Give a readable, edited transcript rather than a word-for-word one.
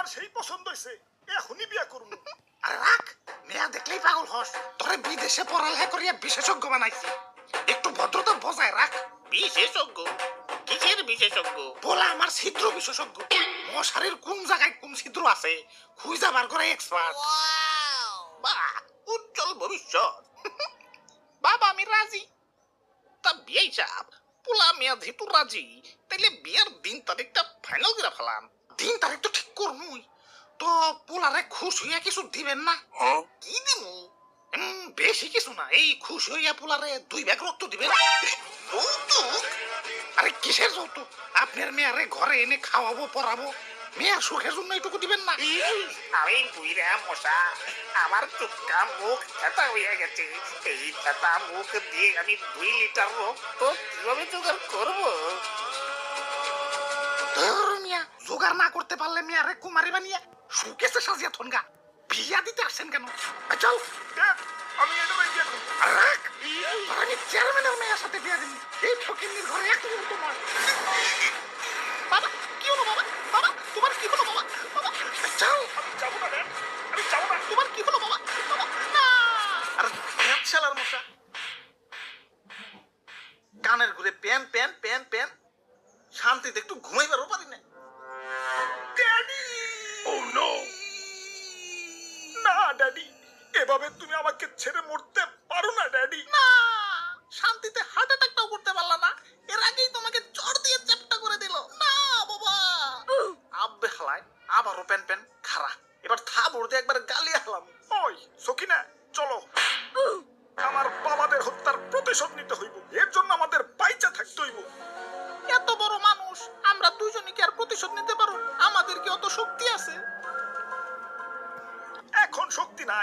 আমার সেই পছন্দ হইছে, এখনই বিয়া করব। আরে রাখ, মেয়া দেখলেই পাগল হস। তোরে বিদেশে পড়ালেখা করিয়া বিশেষজ্ঞ বানাইছি, একটু ভদ্রতা বজায় রাখ। বিশেষজ্ঞ? কিসের বিশেষজ্ঞ? বলা আমার ছিদ্র বিশেষজ্ঞ। মশারির কোন জায়গায় কোন ছিদ্র আছে খুঁজা বার করে এক্সপার্ট। বাহ, উজ্জ্বল ভবিষ্যৎ। বাবা আমি রাজি। তা বিয়ে সাহেব, পোলা মেয়া যেহেতু রাজি, তাইলে বিয়ের দিন তারিখটা ফাইনাল করে ফেলাম। দিন তারিখ তো ঠিক করমুই, তো পোলারে খুশ হইয়া কিছু দিবেন না? কি দিমু? বেশি কিছু না, এই খুশ হইয়া পোলারে 2 ব্যাগ রক্ত দিবেন। যৌতুক? আরে কিসের যৌতুক? আপনার মেয়ারে ঘরে এনে খাওয়াবো পড়াবো, মেয়ার সুখের জন্য এইটুকু দিবেন না? আমি বুইরা মশা, আমার চুপকা মুখ ছাতা হয়ে গেছে। এই ছাতা মুখ দিয়ে আমি 2 লিটার রক্ত কিভাবে জোগাড় করবো? ধর মিয়া, জোগাড় না করতে পারলে মেয়ারে কুমারী বানিয়ে সুকেসে সাজিয়া থনগা। বিয়া দিতে আসছেন কেন? চল। দেখ, আমি এটা বিয়া করব। রাখ, আর আমি চেয়ারম্যানের মেয়ের সাথে বিয়া দিন। এই ফকিন্নির ঘরে এক মুহূর্ত নয়। বাবা কি হলো বাবা? বাবা তোমার কি হলো বাবা? বাবা চল। আমি যাবো না রে, আমি যাবো না। তোমার কি হলো বাবা? বাবা না! আর শালার মশা কানের ঘুরে প্যান প্যান প্যান প্যান, শান্তিতে একটু ঘুমাইবারও পারি না। ড্যাডি! ও নো! না ড্যাডি, এভাবে তুমি আমাকে ছেড়ে মরতে পারো না ড্যাডি। না! শান্তিতে হার্ট অ্যাটাকটাও করতে পারলা না, এর আগেই তোমাকে চড় দিয়ে চ্যাপ্টা করে দিল। না বাবা! আব্বে হালায় আবারও প্যান প্যান খারা, এবার থাবড় দিয়ে একবার গালিয়ে হালাম। ওই সকিনা, চলো। আমার বাবাদের হত্যার প্রতিশোধ নিতে হইব, এর জন্য আমাদের বাইচা থাকতে হইব। এত বড় মানুষ আমরা দুজনে কি আর প্রতিশোধ নিতে পারো? আমাদের কি অত শক্তি আছে? এখন শক্তি নাই,